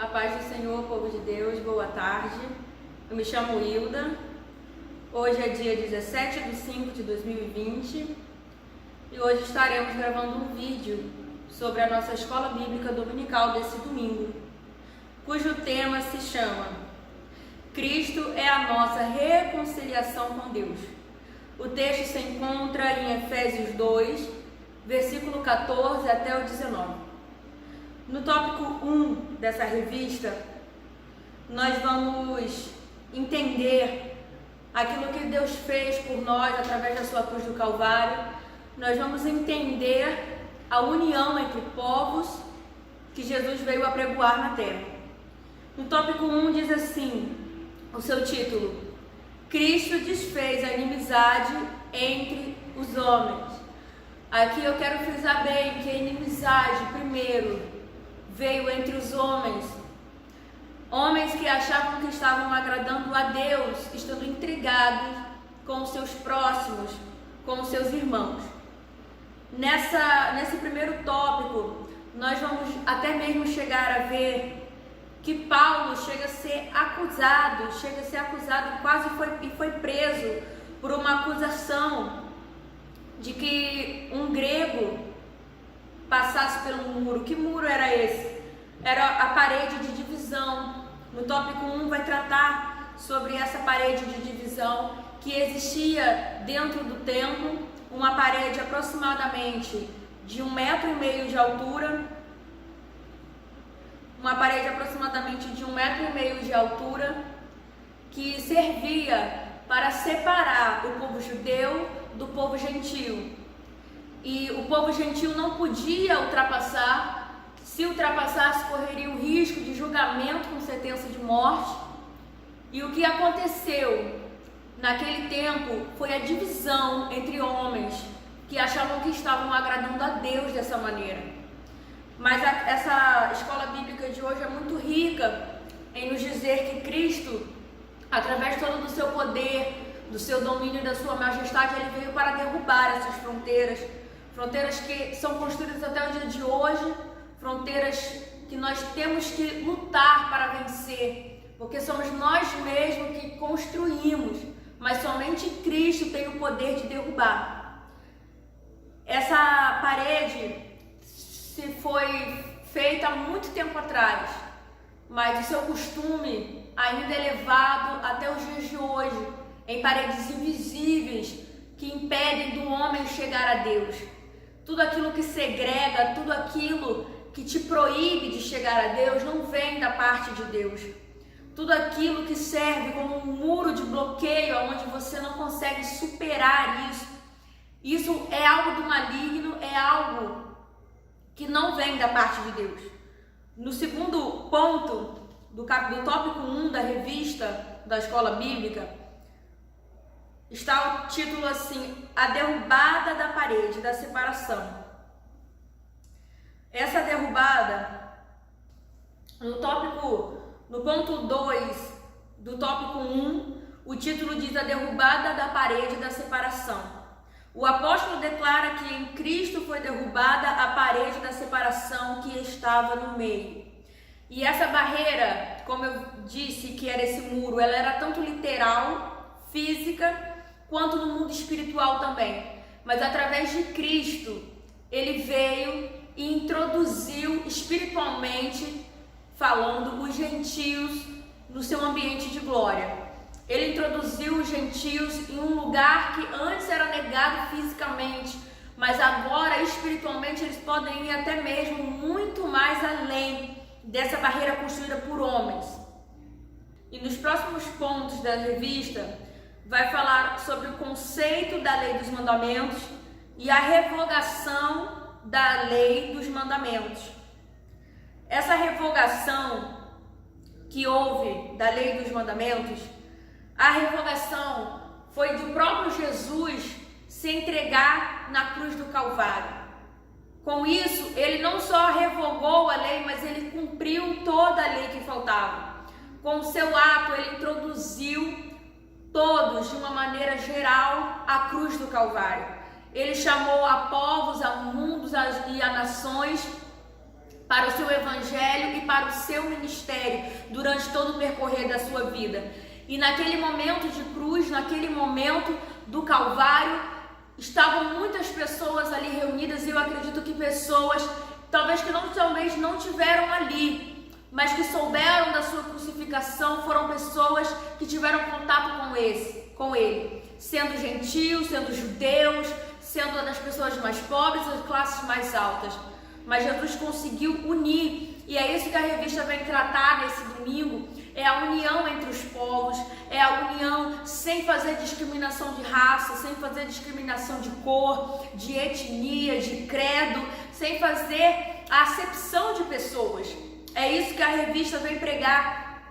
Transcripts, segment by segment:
A paz do Senhor, povo de Deus, boa tarde. Eu me chamo Hilda. Hoje é dia 17 de 5 de 2020 e hoje estaremos gravando um vídeo sobre a nossa escola bíblica dominical desse domingo, cujo tema se chama Cristo é a nossa reconciliação com Deus. O texto se encontra em Efésios 2, versículo 14 até o 19. No tópico 1 dessa revista, nós vamos entender aquilo que Deus fez por nós através da sua cruz do Calvário. Nós vamos entender a união entre povos que Jesus veio apregoar na terra. No tópico 1 diz assim, o seu título: Cristo desfez a inimizade entre os homens. Aqui eu quero frisar bem que a inimizade, primeiro, veio entre os homens. Homens que achavam que estavam agradando a Deus, estando intrigados com os seus próximos, com os seus irmãos. Nesse primeiro tópico, nós vamos até mesmo chegar a ver que Paulo chega a ser acusado quase foi preso por uma acusação de que um grego passasse pelo muro. Que muro era esse? Era a parede de divisão. No tópico 1 vai tratar sobre essa parede de divisão que existia dentro do templo, uma parede aproximadamente de 1,5 metro de altura, que servia para separar o povo judeu do povo gentil. E o povo gentil não podia ultrapassar. Se ultrapassasse, correria o risco de julgamento com sentença de morte. E o que aconteceu naquele tempo foi a divisão entre homens que achavam que estavam agradando a Deus dessa maneira. Mas essa escola bíblica de hoje é muito rica em nos dizer que Cristo, através todo do seu poder, do seu domínio e da sua majestade, ele veio para derrubar essas fronteiras que são construídas até o dia de hoje, fronteiras que nós temos que lutar para vencer, porque somos nós mesmos que construímos, mas somente Cristo tem o poder de derrubar. Essa parede se foi feita há muito tempo atrás, mas o seu costume ainda é levado até os dias de hoje, em paredes invisíveis que impedem do homem chegar a Deus. Tudo aquilo que segrega, tudo aquilo que te proíbe de chegar a Deus não vem da parte de Deus. Tudo aquilo que serve como um muro de bloqueio, onde você não consegue superar isso é algo do maligno, é algo que não vem da parte de Deus. No segundo ponto do tópico 1 da revista da escola bíblica, está o título assim: a derrubada da parede da separação. Essa derrubada, no ponto 2 do tópico 1, o título diz a derrubada da parede da separação. O apóstolo declara que em Cristo foi derrubada a parede da separação que estava no meio. E essa barreira, como eu disse que era esse muro, ela era tanto literal, física, quanto no mundo espiritual também. Mas através de Cristo, ele veio e introduziu espiritualmente falando os gentios no seu ambiente de glória. Ele introduziu os gentios em um lugar que antes era negado fisicamente, mas agora espiritualmente eles podem ir até mesmo muito mais além dessa barreira construída por homens. E nos próximos pontos da revista vai falar sobre o conceito da lei dos mandamentos e a revogação da lei dos mandamentos. Essa revogação que houve da lei dos mandamentos, a revogação foi do próprio Jesus se entregar na cruz do Calvário. Com isso, ele não só revogou a lei, mas ele cumpriu toda a lei que faltava. Com o seu ato, ele introduziu todos, de uma maneira geral, a cruz do Calvário. Ele chamou a povos, a mundos e a nações para o seu evangelho e para o seu ministério durante todo o percorrer da sua vida. E naquele momento de cruz, naquele momento do Calvário, estavam muitas pessoas ali reunidas, e eu acredito que pessoas talvez não tiveram ali, mas que souberam da sua crucificação, foram pessoas que tiveram contato com ele, sendo gentios, sendo judeus, sendo das pessoas mais pobres, das classes mais altas. Mas Jesus conseguiu unir, e é isso que a revista vem tratar nesse domingo, é a união entre os povos, é a união sem fazer discriminação de raça, sem fazer discriminação de cor, de etnia, de credo, sem fazer a acepção de pessoas. É isso que a revista vem pregar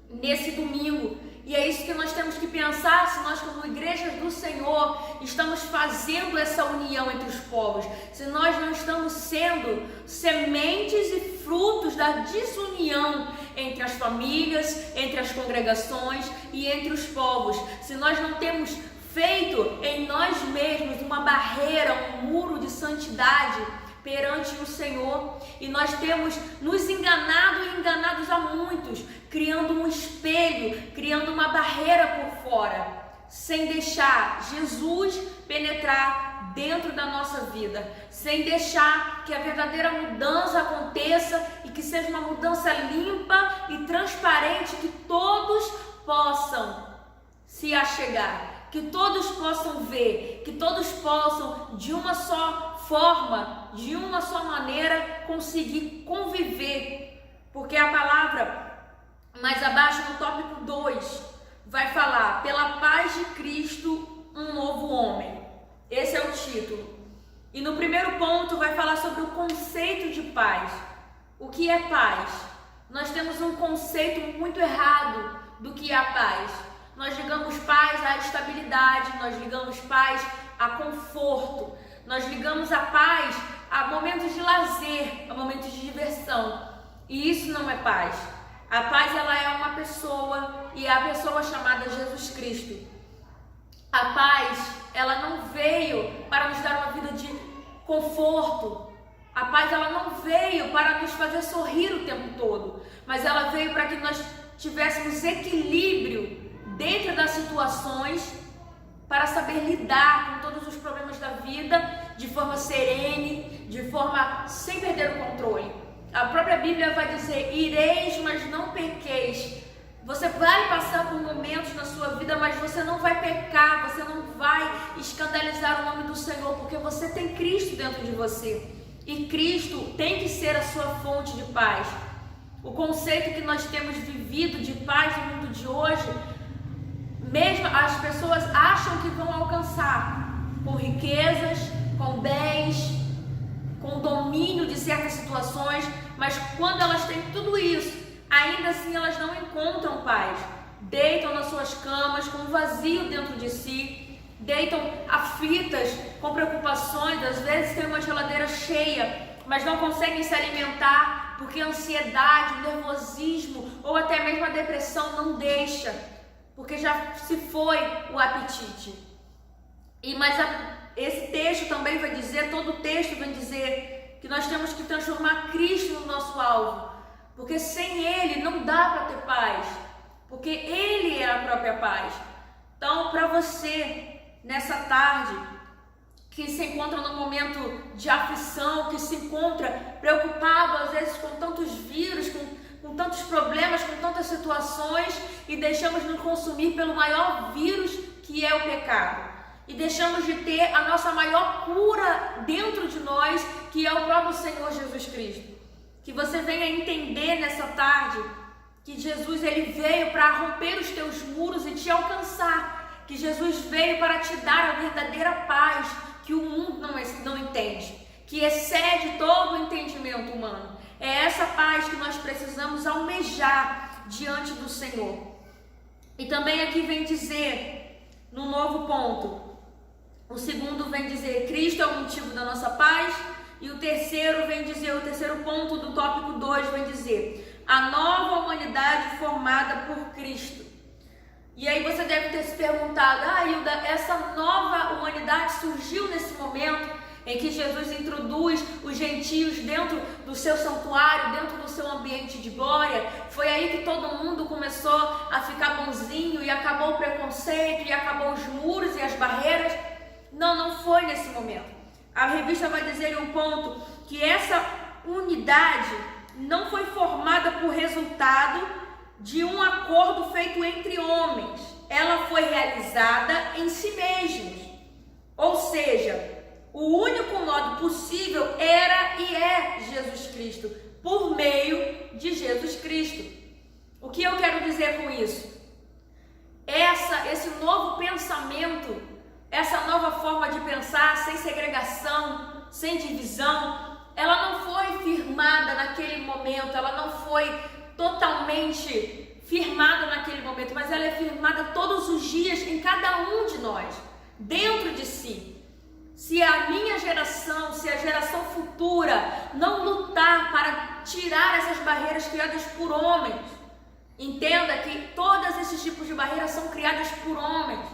nesse domingo. E é isso que nós temos que pensar, se nós como igrejas do Senhor estamos fazendo essa união entre os povos, se nós não estamos sendo sementes e frutos da desunião entre as famílias, entre as congregações e entre os povos, se nós não temos feito em nós mesmos uma barreira, um muro de santidade perante o Senhor, e nós temos nos enganado e enganados a muitos, criando um espelho, criando uma barreira por fora, sem deixar Jesus penetrar dentro da nossa vida, sem deixar que a verdadeira mudança aconteça e que seja uma mudança limpa e transparente, que todos possam se achegar, que todos possam ver, que todos possam de uma só forma, de uma só maneira, conseguir conviver. Porque a palavra mais abaixo no tópico 2 vai falar: pela paz de Cristo, um novo homem. Esse é o título. E no primeiro ponto vai falar sobre o conceito de paz. O que é paz? Nós temos um conceito muito errado do que é a paz. Nós ligamos paz à estabilidade, nós ligamos paz a conforto, nós ligamos a paz a momentos de lazer, a momentos de diversão. E isso não é paz. A paz, ela é uma pessoa, e é a pessoa chamada Jesus Cristo. A paz, ela não veio para nos dar uma vida de conforto. A paz, ela não veio para nos fazer sorrir o tempo todo, mas ela veio para que nós tivéssemos equilíbrio dentro das situações, para saber lidar com todos os problemas da vida de forma serene, de forma sem perder o controle. A própria Bíblia vai dizer: ireis, mas não pequeis. Você vai passar por momentos na sua vida, mas você não vai pecar, você não vai escandalizar o nome do Senhor, porque você tem Cristo dentro de você. E Cristo tem que ser a sua fonte de paz. O conceito que nós temos vivido de paz no mundo de hoje, mesmo as pessoas acham que vão alcançar com riquezas, com bens, com domínio de certas situações, mas quando elas têm tudo isso, ainda assim elas não encontram paz. Deitam nas suas camas com um vazio dentro de si, deitam aflitas, com preocupações, às vezes tem uma geladeira cheia, mas não conseguem se alimentar porque a ansiedade, o nervosismo ou até mesmo a depressão não deixa, porque já se foi o apetite. Esse texto também vai dizer, todo o texto vai dizer que nós temos que transformar Cristo no nosso alvo, porque sem Ele não dá para ter paz, porque Ele é a própria paz. Então, para você, nessa tarde, que se encontra num momento de aflição, que se encontra preocupado às vezes com tantos vírus, com tantos problemas, com tantas situações, e deixamos nos consumir pelo maior vírus, que é o pecado, e deixamos de ter a nossa maior cura dentro de nós, que é o próprio Senhor Jesus Cristo. Que você venha entender nessa tarde que Jesus, ele veio para romper os teus muros e te alcançar, que Jesus veio para te dar a verdadeira paz que o mundo não entende, que excede todo o entendimento humano. É essa paz que nós precisamos almejar diante do Senhor. E também aqui vem dizer, no novo ponto, o segundo vem dizer, Cristo é o motivo da nossa paz, e o terceiro vem dizer, o terceiro ponto do tópico 2 vem dizer, a nova humanidade formada por Cristo. E aí você deve ter se perguntado, Hilda, essa nova humanidade surgiu nesse momento? em que Jesus introduz os gentios dentro do seu santuário, dentro do seu ambiente de glória. Foi aí que todo mundo começou a ficar bonzinho e acabou o preconceito e acabou os muros e as barreiras. Não, não foi nesse momento. A revista vai dizer em um ponto que essa unidade não foi formada por resultado de um acordo feito entre homens. Ela foi realizada em si mesmos. Ou seja, o único modo possível era e é Jesus Cristo, por meio de Jesus Cristo. O que eu quero dizer com isso? Esse novo pensamento, essa nova forma de pensar, sem segregação, sem divisão, ela não foi firmada naquele momento, ela não foi totalmente firmada naquele momento, mas ela é firmada todos os dias em cada um de nós, dentro de si. Se a minha geração, se a geração futura não lutar para tirar essas barreiras criadas por homens, entenda que todos esses tipos de barreiras são criadas por homens.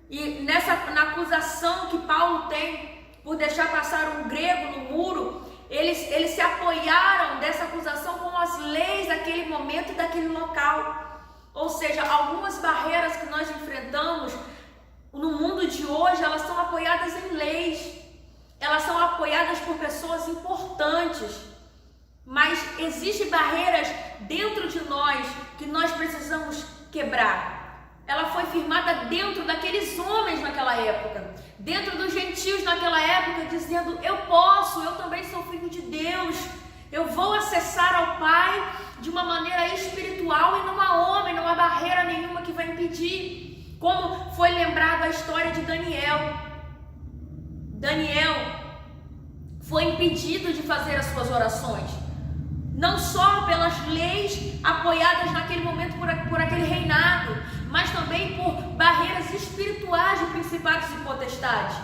E na acusação que Paulo tem por deixar passar um grego no muro, eles se apoiaram dessa acusação com as leis daquele momento e daquele local. Ou seja, algumas barreiras que nós enfrentamos no mundo de hoje, elas são apoiadas em leis, elas são apoiadas por pessoas importantes, mas existem barreiras dentro de nós que nós precisamos quebrar. Ela foi firmada dentro daqueles homens naquela época, dentro dos gentios naquela época, dizendo: eu também sou filho de Deus, eu vou acessar ao Pai de uma maneira espiritual e não há homem, não há barreira nenhuma que vai impedir. Como foi lembrado a história de Daniel. Daniel foi impedido de fazer as suas orações, não só pelas leis apoiadas naquele momento por aquele reinado, mas também por barreiras espirituais de principados e potestades.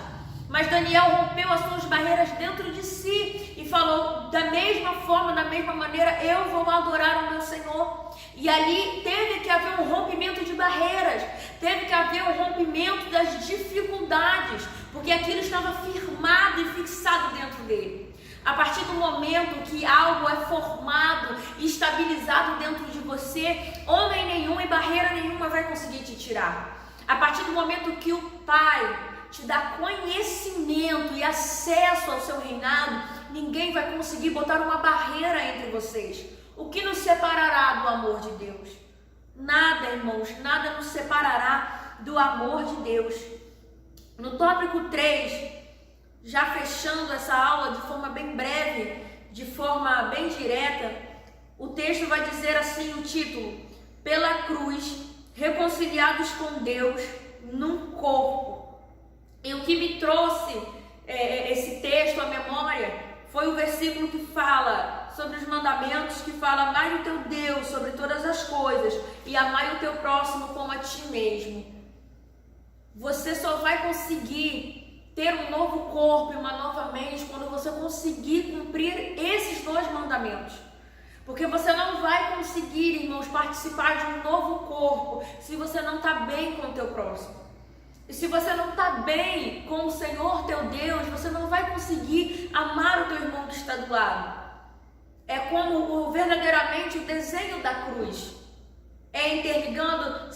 Mas Daniel rompeu as suas barreiras dentro de si e falou: da mesma forma, da mesma maneira, eu vou adorar o meu Senhor. E ali teve que haver um rompimento de barreiras, teve que haver um rompimento das dificuldades, porque aquilo estava firmado e fixado dentro dele. A partir do momento que algo é formado e estabilizado dentro de você, homem nenhum e barreira nenhuma vai conseguir te tirar. A partir do momento que o Pai te dá conhecimento e acesso ao seu reinado, ninguém vai conseguir botar uma barreira entre vocês. O que nos separará do amor de Deus? Nada, irmãos, nada nos separará do amor de Deus. No tópico 3, já fechando essa aula de forma bem breve, de forma bem direta, o texto vai dizer assim, o título: pela cruz, reconciliados com Deus num corpo. E o que me trouxe esse texto à memória foi o versículo que fala sobre os mandamentos, que fala: amai o teu Deus sobre todas as coisas e amai o teu próximo como a ti mesmo. Você só vai conseguir ter um novo corpo e uma nova mente quando você conseguir cumprir esses dois mandamentos. Porque você não vai conseguir, irmãos, participar de um novo corpo se você não está bem com o teu próximo. E se você não está bem com o Senhor teu Deus, você não vai conseguir amar o teu irmão que está do lado. É como verdadeiramente o desenho da cruz. É interligando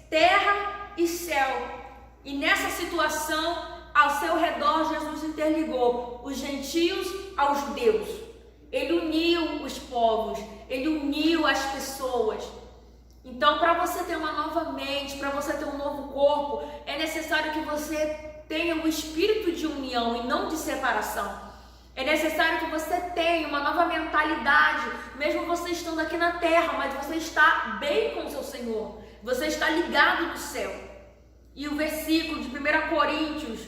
terra e céu. E nessa situação, ao seu redor, Jesus interligou os gentios aos judeus. Ele uniu os povos, ele uniu as pessoas. Então, para você ter uma nova mente, para você ter um novo corpo, é necessário que você tenha um espírito de união e não de separação. É necessário que você tenha uma nova mentalidade, mesmo você estando aqui na terra, mas você está bem com o seu Senhor, você está ligado no céu. E o versículo de 1 Coríntios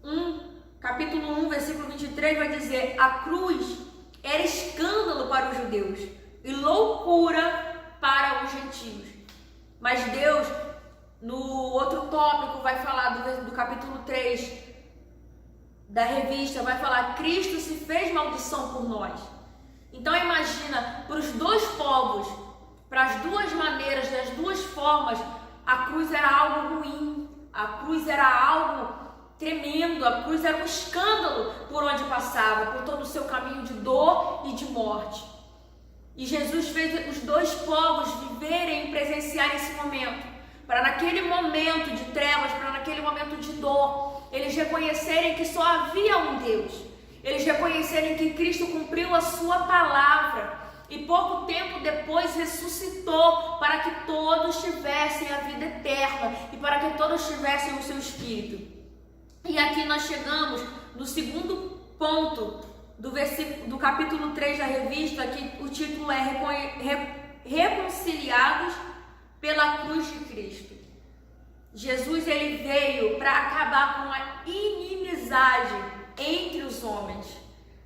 1, capítulo 1, versículo 23 vai dizer: a cruz era escândalo para os judeus e loucura para os gentios. Mas Deus, no outro tópico, vai falar do capítulo 3 da revista, vai falar: Cristo se fez maldição por nós. Então imagina, para os dois povos, para as duas maneiras, das duas formas, a cruz era algo ruim, a cruz era algo tremendo, a cruz era um escândalo por onde passava, por todo o seu caminho de dor e de morte. E Jesus fez os dois povos viverem e presenciarem esse momento, para naquele momento de trevas, para naquele momento de dor, eles reconhecerem que só havia um Deus, eles reconhecerem que Cristo cumpriu a sua palavra e pouco tempo depois ressuscitou para que todos tivessem a vida eterna e para que todos tivessem o seu Espírito. E aqui nós chegamos no segundo ponto do capítulo 3 da revista, que o título é Reconciliados pela cruz de Cristo. Jesus, ele veio para acabar com a inimizade entre os homens.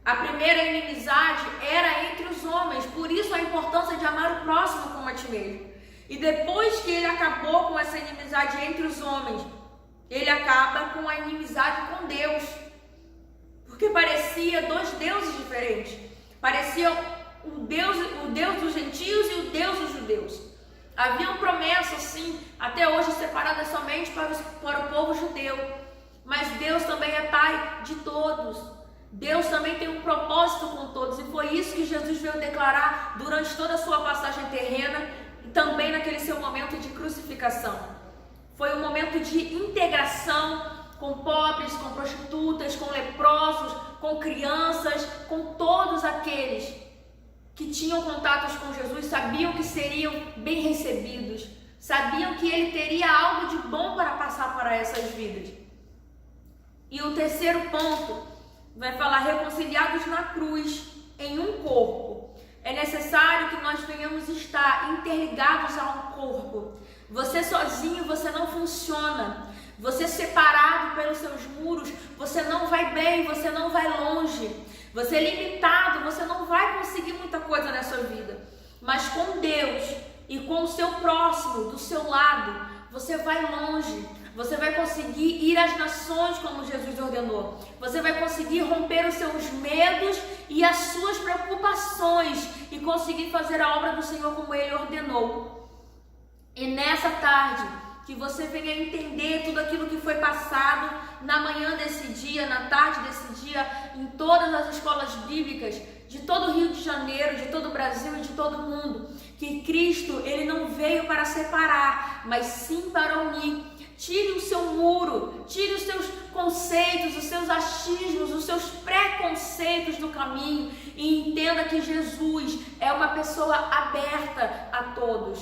A primeira inimizade era entre os homens, por isso a importância de amar o próximo como a ti mesmo. E depois que ele acabou com essa inimizade entre os homens, ele acaba com a inimizade com Deus. Porque parecia dois deuses diferentes. Parecia o Deus dos gentios e o Deus dos judeus. Haviam promessas, sim, até hoje separadas somente para o povo judeu. Mas Deus também é Pai de todos. Deus também tem um propósito com todos. E foi isso que Jesus veio declarar durante toda a sua passagem terrena e também naquele seu momento de crucificação. Foi um momento de integração com pobres, com prostitutas, com leprosos, com crianças, com todos aqueles que tinham contatos com Jesus, sabiam que seriam bem recebidos, sabiam que ele teria algo de bom para passar para essas vidas. E o terceiro ponto vai falar reconciliados na cruz, em um corpo. É necessário que nós venhamos estar interligados a um corpo. Você sozinho, você não funciona. Você separado pelos seus muros, você não vai bem, você não vai longe. Você limitado, você não vai conseguir muita coisa nessa vida. Mas com Deus e com o seu próximo do seu lado, você vai longe. Você vai conseguir ir às nações como Jesus ordenou. Você vai conseguir romper os seus medos e as suas preocupações e conseguir fazer a obra do Senhor como Ele ordenou. E nessa tarde, que você venha entender tudo aquilo que foi passado na manhã desse dia, na tarde desse dia, em todas as escolas bíblicas de todo o Rio de Janeiro, de todo o Brasil e de todo o mundo. Que Cristo, Ele não veio para separar, mas sim para unir. Tire o seu muro, tire os seus conceitos, os seus achismos, os seus preconceitos do caminho e entenda que Jesus é uma pessoa aberta a todos.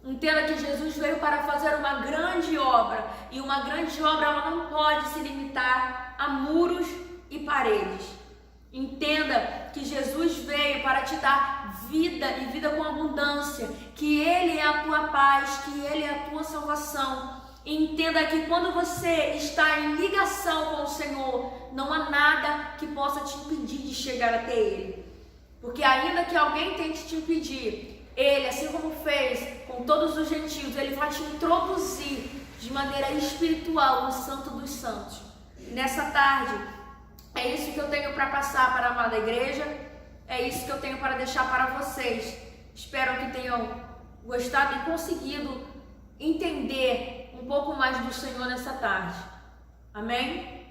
Entenda que Jesus veio para fazer uma grande obra e uma grande obra ela não pode se limitar a muros e paredes. Entenda que Jesus veio para te dar vida e vida com abundância, que Ele é a tua paz, que Ele é a tua salvação. Entenda que quando você está em ligação com o Senhor, não há nada que possa te impedir de chegar até Ele. Porque ainda que alguém tente te impedir, Ele, assim como fez com todos os gentios, Ele vai te introduzir de maneira espiritual no Santo dos Santos. Nessa tarde, é isso que eu tenho para passar para a amada igreja, é isso que eu tenho para deixar para vocês. Espero que tenham gostado e conseguido entender um pouco mais do Senhor nessa tarde. Amém?